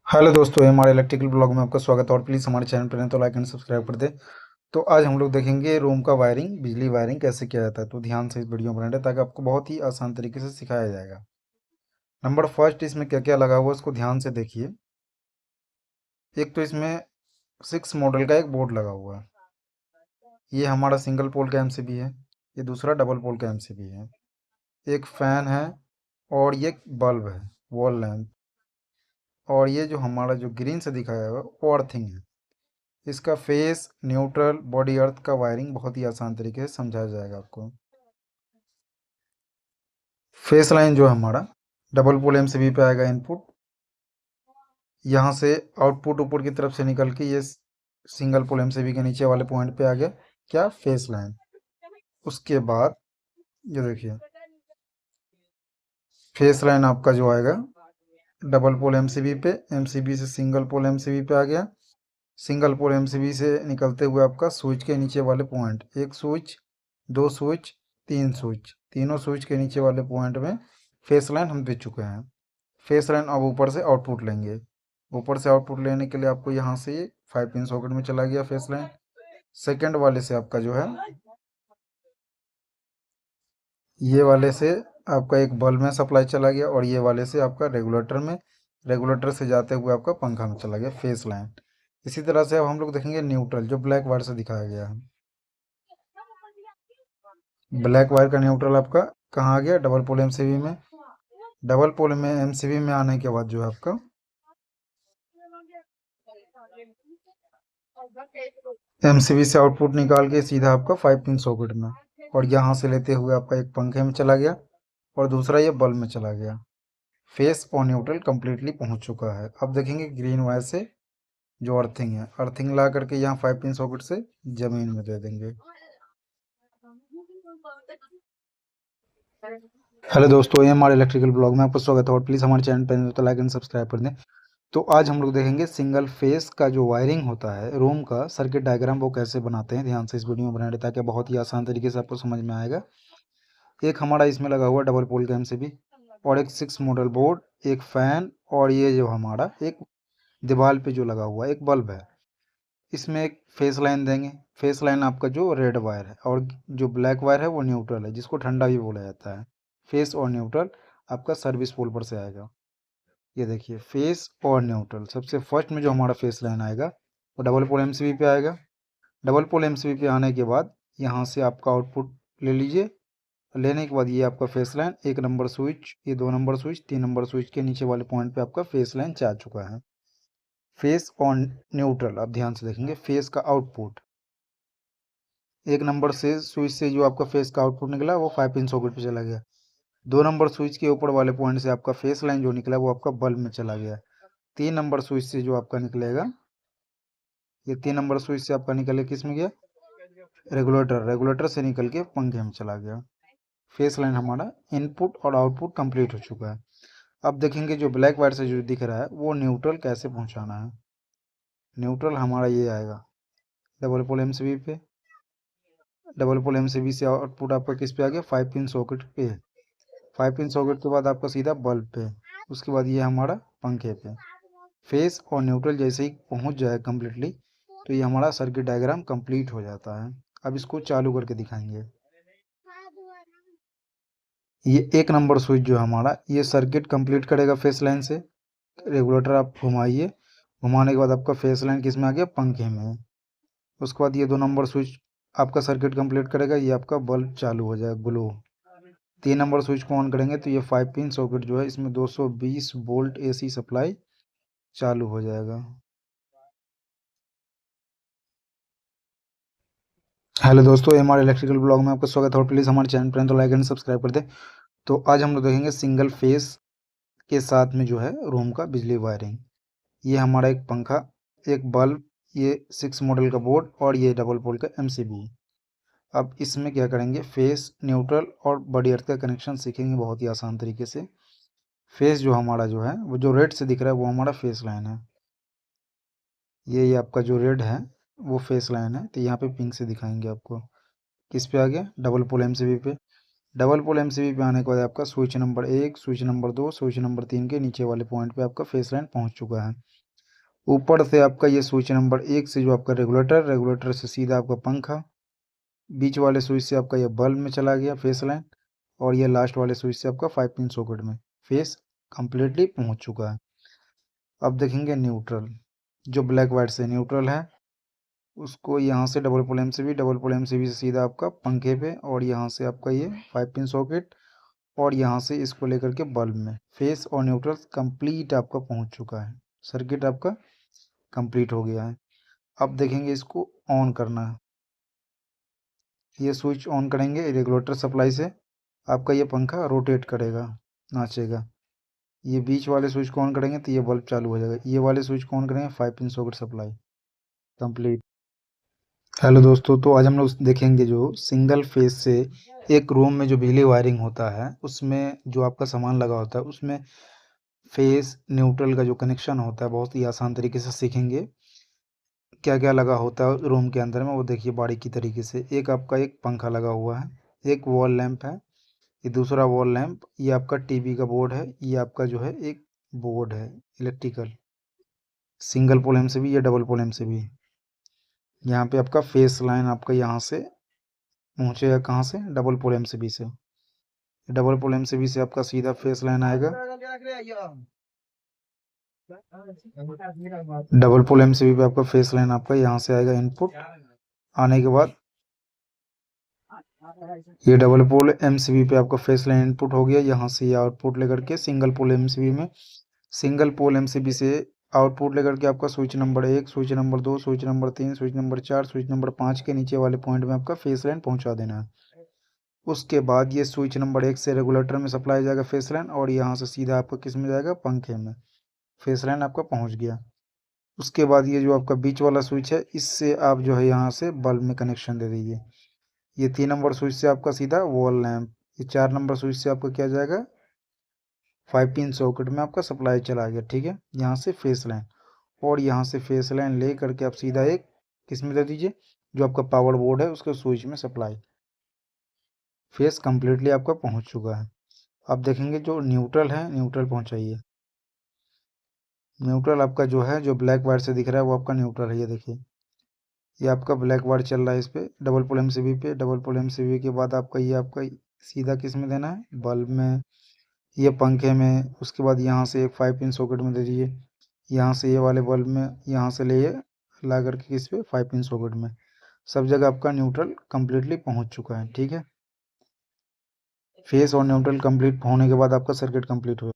Hello दोस्तों, हमारे electrical blog में आपका स्वागत है। और प्लीज़ हमारे चैनल पर नए तो लाइक एंड सब्सक्राइब कर दें। तो आज हम लोग देखेंगे रूम का वायरिंग, बिजली वायरिंग कैसे किया जाता है। तो ध्यान से इस वीडियो में बने रहें ताकि आपको बहुत ही आसान तरीके से सिखाया जाएगा। नंबर फर्स्ट, इसमें क्या क्या लगा हुआ है उसको ध्यान से देखिए। एक तो इसमें 6 मॉडल का एक बोर्ड लगा हुआ है। ये हमारा सिंगल पोल का एमसीबी है। ये दूसरा डबल पोल का एमसीबी है। एक फैन है और ये बल्ब है, वॉल लैंप। और ये जो हमारा जो ग्रीन से दिखाया हुआ है वो अर्थिंग है। इसका फेस, न्यूट्रल, बॉडी अर्थ का वायरिंग बहुत ही आसान तरीके से समझाया जाएगा आपको। फेस लाइन जो है हमारा डबल पोल एमसीबी पे आएगा इनपुट। यहाँ से आउटपुट ऊपर की तरफ से निकल के ये सिंगल पोल एमसीबी के नीचे वाले पॉइंट पे आ गया क्या, फेस लाइन। उसके बाद ये देखिए, फेस लाइन आपका जो आएगा डबल पोल एमसीबी पे, एमसीबी से सिंगल पोल एमसीबी पे आ गया। सिंगल पोल एमसीबी से निकलते हुए आपका स्विच के नीचे वाले पॉइंट, एक स्विच, दो स्विच, तीन स्विच, तीनों स्विच के नीचे वाले पॉइंट में फेस लाइन हम दे चुके हैं। फेस लाइन अब ऊपर से आउटपुट लेंगे। ऊपर से आउटपुट लेने के लिए आपको यहाँ से ये 5 पिन सॉकेट में चला गया फेस लाइन। सेकेंड वाले से आपका जो है, ये वाले से आपका एक बल्ब में सप्लाई चला गया और ये वाले से आपका रेगुलेटर में, रेगुलेटर से जाते हुए आपका पंखा में चला गया फेस लाइन। इसी तरह से अब हम लोग देखेंगे न्यूट्रल, जो ब्लैक वायर से दिखाया गया है। ब्लैक वायर का न्यूट्रल आपका कहाँ आ गया, डबल पोल एमसीबी में। डबल पोल में एमसीबी में आने के बाद जो है आपका एमसीबी से आउटपुट निकाल के सीधा आपका 5 पिन सॉकेट में, और यहाँ से लेते हुए आपका एक पंखे में चला गया और दूसरा ये बल्ब में चला गया। फेस और न्यूट्रल कंप्लीटली पहुँच चुका है। अब देखेंगे ग्रीन वायर से जो अर्थिंग है, अर्थिंग ला करके यहाँ 5 पिन सॉकेट से जमीन में दे देंगे। हेलो दोस्तों, ये हमारे इलेक्ट्रिकल ब्लॉग में आपका स्वागत है। और प्लीज़ हमारे चैनल पर तो लाइक एंड सब्सक्राइब कर दें। तो आज हम लोग देखेंगे सिंगल फेस का जो वायरिंग होता है रूम का, सर्किट डायग्राम वो कैसे बनाते हैं। ध्यान से इस वीडियो में बना रहे ताकि बहुत ही आसान तरीके से आपको समझ में आएगा। एक हमारा इसमें लगा हुआ डबल पोल का एमसीबी और एक 6 मॉडल बोर्ड, एक फैन, और ये जो हमारा एक दीवार पे जो लगा हुआ एक बल्ब है। इसमें एक फेस लाइन देंगे। फेस लाइन आपका जो रेड वायर है और जो ब्लैक वायर है वो न्यूट्रल है, जिसको ठंडा भी बोला जाता है। फेस और न्यूट्रल आपका सर्विस पोल पर से आएगा। ये देखिए, फेस और न्यूट्रल सबसे फर्स्ट में जो हमारा फेस लाइन आएगा वो डबल पोल एमसीबी पे आएगा। डबल पोल एमसीबी पे आने के बाद यहाँ से आपका आउटपुट ले लीजिए। लेने के बाद ये आपका फेस लाइन, एक नंबर स्विच, ये दो नंबर स्विच, तीन नंबर स्विच के नीचे वाले पॉइंट पे आपका फेस लाइन जा चुका है। फेस और न्यूट्रल आप ध्यान से देखेंगे। फेस का आउटपुट एक नंबर से स्विच से जो आपका फेस का आउटपुट निकला वो 5 पिन सॉकेट पे चला गया। दो नंबर स्विच के ऊपर वाले पॉइंट से आपका फेस लाइन जो निकला वो आपका बल्ब में चला गया। तीन नंबर स्विच से जो आपका निकलेगा, ये तीन नंबर स्विच से आपका निकले किस में गया, रेगुलेटर, रेगुलेटर से निकल के पंखे में चला गया। फेस लाइन हमारा इनपुट और आउटपुट कंप्लीट हो चुका है। अब देखेंगे जो ब्लैक वायर से जो दिख रहा है वो न्यूट्रल कैसे पहुंचाना है। न्यूट्रल हमारा ये आएगा डबल पोल एमसीबी पे। डबल पोल एमसीबी से आउटपुट आपका किस पे आ गया, 5 पिन सॉकेट पे। 5 पिन सॉकेट के बाद आपका सीधा बल्ब पे, उसके बाद ये हमारा पंखे पे। फेस और न्यूट्रल जैसे ही पहुंच जाए कम्प्लीटली तो ये हमारा सर्किट डायग्राम कंप्लीट हो जाता है। अब इसको चालू करके दिखाएंगे। ये एक नंबर स्विच जो है हमारा, ये सर्किट कंप्लीट करेगा फेस लाइन से। रेगुलेटर आप घुमाइए, घुमाने के बाद आपका फेस लाइन किस में आ गया, पंखे में। उसके बाद ये दो नंबर स्विच आपका सर्किट कंप्लीट करेगा, ये आपका बल्ब चालू हो जाएगा ग्लो। तीन नंबर स्विच को ऑन करेंगे तो ये 5 पिन सॉकेट जो है इसमें 220 वोल्ट एसी सप्लाई चालू हो जाएगा। हेलो दोस्तों, ये हमारे इलेक्ट्रिकल ब्लॉग में आपका स्वागत है। और प्लीज़ हमारे चैनल पर तो लाइक एंड सब्सक्राइब कर दें। तो आज हम लोग देखेंगे सिंगल फेस के साथ में जो है रूम का बिजली वायरिंग। ये हमारा एक पंखा, एक बल्ब, ये 6 मॉडल का बोर्ड और ये डबल पोल का एमसीबी। अब इसमें क्या करेंगे, फेस, न्यूट्रल और बॉडी अर्थ का कनेक्शन सीखेंगे बहुत ही आसान तरीके से। फेस जो हमारा जो है वो जो रेड से दिख रहा है वो हमारा फेस लाइन है। ये आपका जो रेड है वो फेस लाइन है। तो यहाँ पे पिंक से दिखाएंगे आपको किस पे आ गया, डबल पोल एमसीबी पे। डबल पोल एमसीबी पे आने के बाद आपका switch number 1, switch number 2, switch number 3 के नीचे वाले पॉइंट पे आपका फेस लाइन पहुंच चुका है। ऊपर से आपका ये स्विच नंबर 1 से जो आपका रेगुलेटर, रेगुलेटर से सीधा आपका पंखा, बीच वाले स्विच से आपका ये बल्ब में चला गया फेस लाइन, और ये लास्ट वाले स्विच से आपका 5 पिन सॉकेट में फेस कंप्लीटली पहुंच चुका है। अब देखेंगे न्यूट्रल, जो ब्लैक वाइट से न्यूट्रल है उसको यहाँ से double pole MCB, double pole MCB से सीधा आपका पंखे पे, और यहाँ से आपका ये 5 पिन सॉकेट, और यहाँ से इसको लेकर के बल्ब में फेस और न्यूट्रल कंप्लीट आपका पहुंच चुका है। सर्किट आपका कंप्लीट हो गया है। अब देखेंगे इसको ऑन करना है। ये स्विच ऑन करेंगे रेगुलेटर सप्लाई से, आपका ये पंखा रोटेट करेगा, नाचेगा। ये बीच वाले स्विच को ऑन करेंगे तो ये बल्ब चालू हो जाएगा। ये वाले स्विच को ऑन करेंगे 5 pin socket supply complete. Hello दोस्तों, तो आज हम लोग देखेंगे जो सिंगल फेज से एक रूम में जो बिजली वायरिंग होता है उसमें जो आपका सामान लगा होता है उसमें फेस न्यूट्रल का जो कनेक्शन होता है बहुत ही आसान तरीके से सीखेंगे। क्या क्या लगा होता है रूम के अंदर में वो देखिए बारीकी तरीके से। एक आपका एक पंखा लगा हुआ है, एक वॉल लैंप है, ये दूसरा वॉल लैंप, ये आपका टीवी का बोर्ड है, ये आपका जो है एक बोर्ड है इलेक्ट्रिकल, सिंगल पोल एमसीबी या डबल पोल एमसीबी। यहाँ पे आपका फेस लाइन आपका यहाँ से पहुँचेगा, कहाँ से, डबल पोल एमसीबी से। डबल पोल एमसीबी से आपका सीधा फेस लाइन आएगा, डबल पोल एमसीबी पे आपका फेस लाइन आपका यहाँ से आएगा इनपुट। आने के बाद ये डबल पोल एमसीबी पे आपका फेस लाइन इनपुट हो गया, यहाँ से ये आउटपुट लेकर के सिंगल पोल एमसीबी में, सिंगल पोल एमसीबी से आउटपुट लेकर के आपका switch number 1, switch number 2, switch number 3, switch number 4, switch number 5 के नीचे वाले पॉइंट में आपका फेस लाइन पहुंचा देना है। उसके बाद ये स्विच नंबर 1 से रेगुलेटर में सप्लाई जाएगा फेस लाइन, और यहाँ से सीधा आपका किस में जाएगा, पंखे में। फेस लाइन आपका पहुंच गया। उसके बाद ये जो आपका बीच वाला स्विच है इससे आप जो है यहाँ से बल्ब में कनेक्शन दे दीजिए। ये 3 नंबर स्विच से आपका सीधा वॉल लैंप, ये 4 नंबर स्विच से आपका क्या जाएगा, 5 पिन सॉकेट में आपका सप्लाई चला गया। ठीक है, यहाँ से फेस लाइन, और यहाँ से फेस लाइन ले करके आप सीधा एक किस में दे दीजिए, जो आपका पावर बोर्ड है उसके स्विच में सप्लाई। फेस कंप्लीटली आपका पहुँच चुका है। अब देखेंगे जो न्यूट्रल है, न्यूट्रल पहुँचाइए। न्यूट्रल आपका जो है जो ब्लैक वायर से दिख रहा है वो आपका न्यूट्रल है। ये देखिए ये आपका ब्लैक वायर चल रहा है इस पे डबल पोल एमसीबी पे। डबल पोल एमसीबी के बाद आपका ये आपका सीधा किस में देना है, बल्ब में, ये पंखे में। उसके बाद यहाँ से एक 5 पिन सॉकेट में दे दीजिए, यहाँ से ये वाले बल्ब में, यहाँ से ले ला करके किस पे, 5 पिन सॉकेट में। सब जगह आपका न्यूट्रल कंप्लीटली पहुँच चुका है। ठीक है, फेस और न्यूट्रल कंप्लीट होने के बाद आपका सर्किट कंप्लीट हो